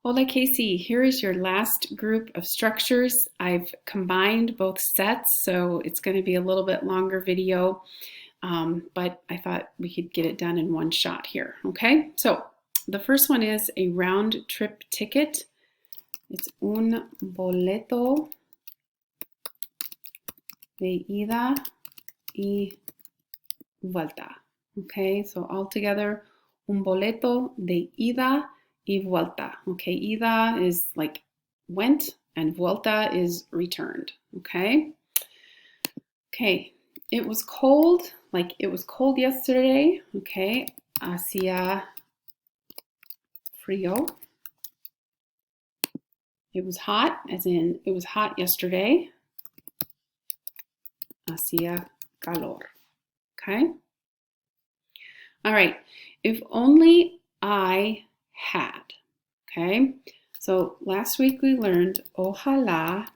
Hola Casey, here is your last group of structures. I've combined both sets, so it's going to be a little bit longer video, but I thought we could get it done in one shot here, okay? So the first one is a round trip ticket. It's un boleto de ida y vuelta, okay? So all together, un boleto de ida y vuelta. Okay, ida is like went and vuelta is returned. Okay. Okay, it was cold, like it was cold yesterday. Okay, hacía frío. It was hot, as in it was hot yesterday. Hacía calor. Okay. All right, if only I had. Okay, so last week we learned ojalá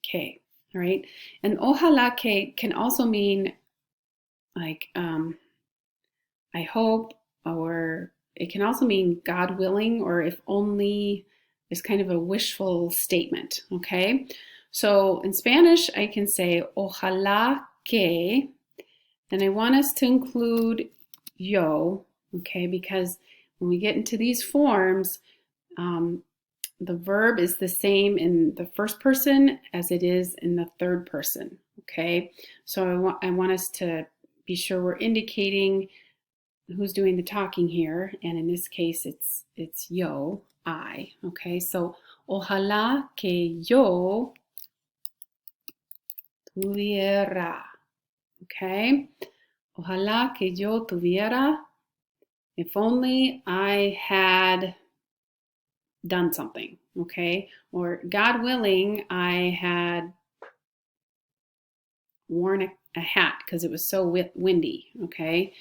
que, all right? And ojalá que can also mean like I hope, or it can also mean God willing, or if only is kind of a wishful statement, okay? So in Spanish, I can say ojalá que, and I want us to include yo, okay, because when we get into these forms, the verb is the same in the first person as it is in the third person, okay? So I want us to be sure we're indicating who's doing the talking here, and in this case, it's yo, I, okay? So, ojalá que yo tuviera, okay? Ojalá que yo tuviera. If only I had done something, okay? Or God willing, I had worn a hat because it was so windy, okay?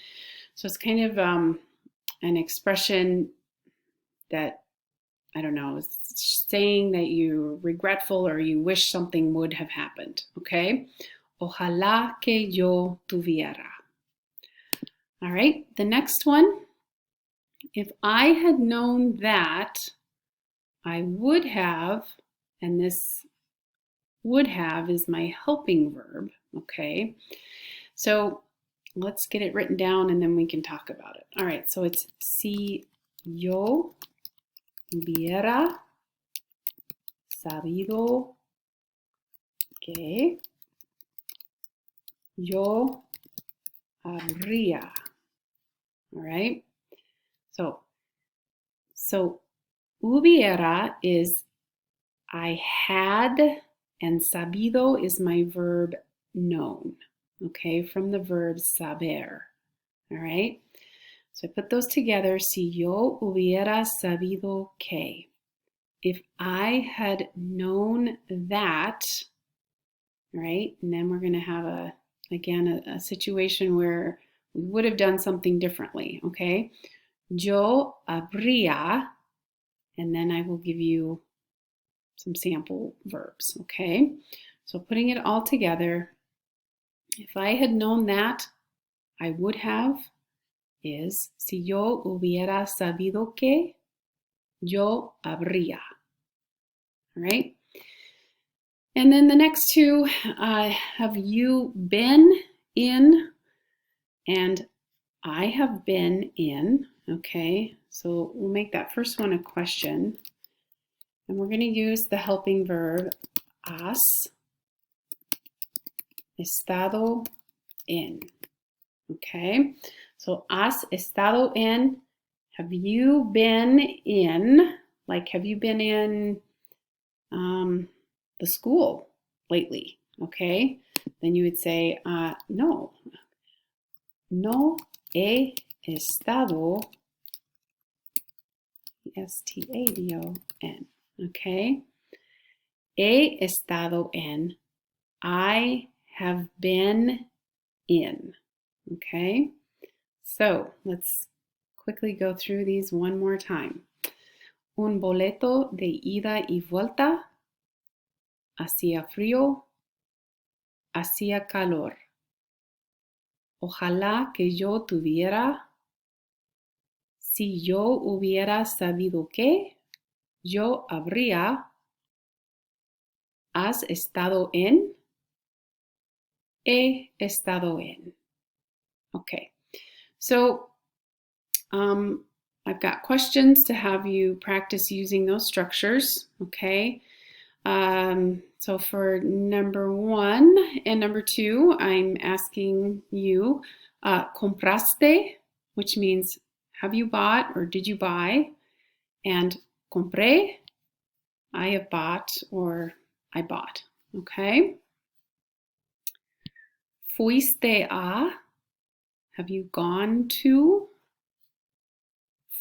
So it's kind of an expression that, I don't know, is saying that you're regretful or you wish something would have happened, okay? Ojalá que yo tuviera. All right, the next one. If I had known that, I would have, and this would have is my helping verb, okay? So let's get it written down and then we can talk about it. All right, so it's si yo hubiera sabido que yo habría. All right, so hubiera is I had, and sabido is my verb known, okay, from the verb saber. All right, so I put those together. Si yo hubiera sabido que. If I had known that, right, and then we're going to have a situation where we would have done something differently, okay? Yo habría, and then I will give you some sample verbs, okay? So putting it all together, if I had known that, I would have is si yo hubiera sabido que, yo habría. All right? And then the next two, have you been in, and I have been in, okay? So we'll make that first one a question. And we're going to use the helping verb has estado en, okay? So has estado en, have you been in, like have you been in the school lately, okay? Then you would say, no, no he estado, E-S-T-A-D-O-N, okay? He estado en, I have been in, okay? So let's quickly go through these one more time. Un boleto de ida y vuelta. Hacía frío, hacía calor. Ojalá que yo tuviera Si yo hubiera sabido que, yo habría, has estado en, he estado en. Okay, so I've got questions to have you practice using those structures, okay? So for number 1 and number 2, I'm asking you, compraste, which means have you bought or did you buy? And compré, I have bought or I bought, okay? Fuiste a, have you gone to?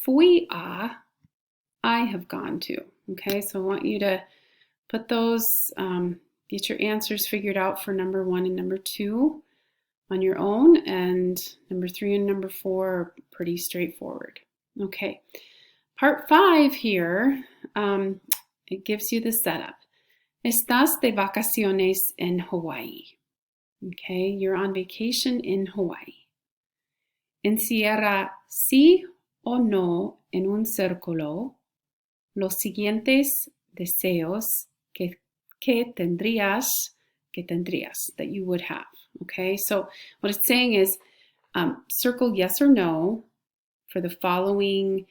Fui a, I have gone to. Okay, so I want you to put those, get your answers figured out for number 1 and number 2 on your own, and number 3 and number 4 are pretty straightforward. Okay, part 5 here, it gives you the setup. Estás de vacaciones en Hawaii. Okay, you're on vacation in Hawaii. Encierra sí o no en un círculo los siguientes deseos que tendrías, that you would have. Okay, so what it's saying is circle yes or no for the following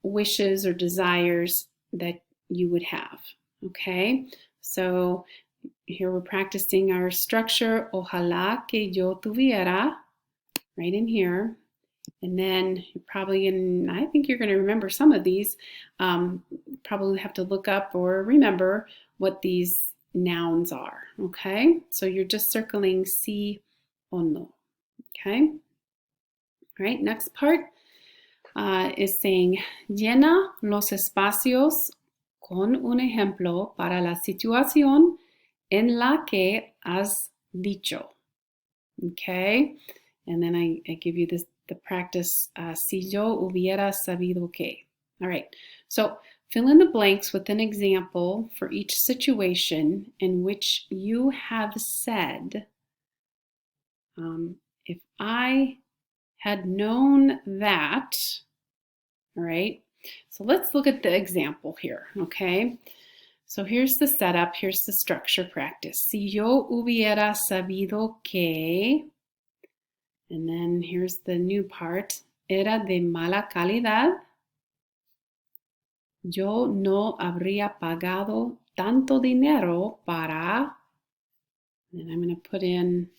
wishes or desires that you would have. Okay, so here we're practicing our structure. Ojalá que yo tuviera, right in here. And then you're probably I think you're going to remember some of these. Probably have to look up or remember what these nouns are. Okay, so you're just circling sí o no. Okay, all right, next part is saying llena los espacios con un ejemplo para la situación en la que has dicho. Okay, and then I give you the practice, si yo hubiera sabido que. All right, so fill in the blanks with an example for each situation in which you have said, if I had known that, all right, so let's look at the example here, okay? So here's the setup, here's the structure practice. Si yo hubiera sabido que, and then here's the new part, era de mala calidad, yo no habría pagado tanto dinero para, and I'm going to put in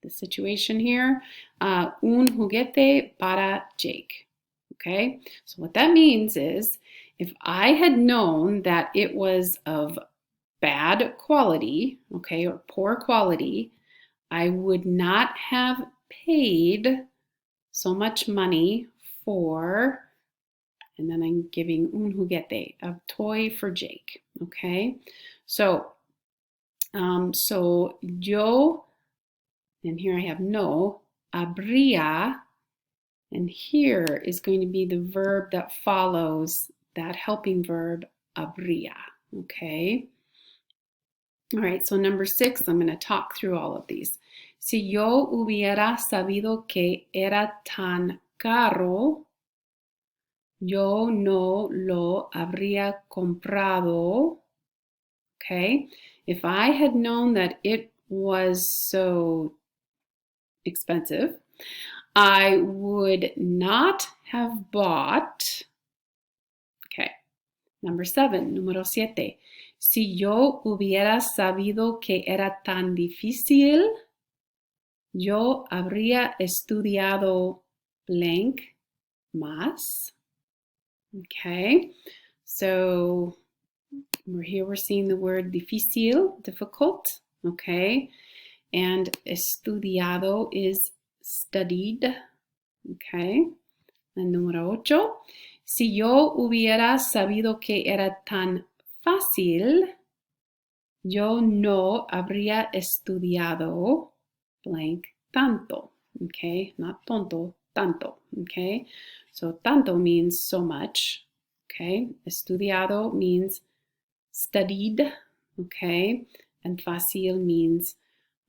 the situation here, un juguete para Jake. Okay, so what that means is if I had known that it was of bad quality, okay, or poor quality, I would not have paid so much money for, and then I'm giving un juguete, a toy for Jake, okay? So, so yo, and here I have no, habría, and here is going to be the verb that follows that helping verb, habría, okay? All right, so number 6, I'm going to talk through all of these. Si yo hubiera sabido que era tan caro, yo no lo habría comprado. Okay, if I had known that it was so expensive, I would not have bought. Okay, number 7, número 7. Si yo hubiera sabido que era tan difícil, yo habría estudiado blank más. Okay, so we're seeing the word difícil, difficult, okay, and estudiado is studied, okay. And número 8, si yo hubiera sabido que era tan fácil, yo no habría estudiado blank tanto, okay, not tonto, tanto, okay. So tanto means so much, okay. Estudiado means studied, okay. And fácil means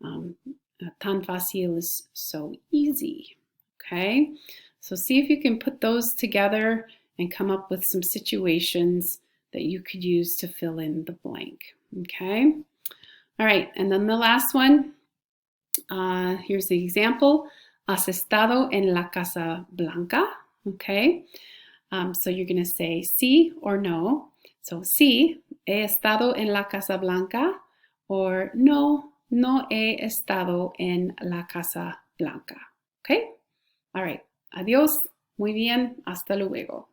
tan fácil is so easy, okay. So see if you can put those together and come up with some situations that you could use to fill in the blank. Okay? All right, and then the last one. Here's the example. Has estado en la Casa Blanca. Okay? So you're going to say sí or no. So sí, he estado en la Casa Blanca, or no, no he estado en la Casa Blanca. Okay? All right. Adiós. Muy bien. Hasta luego.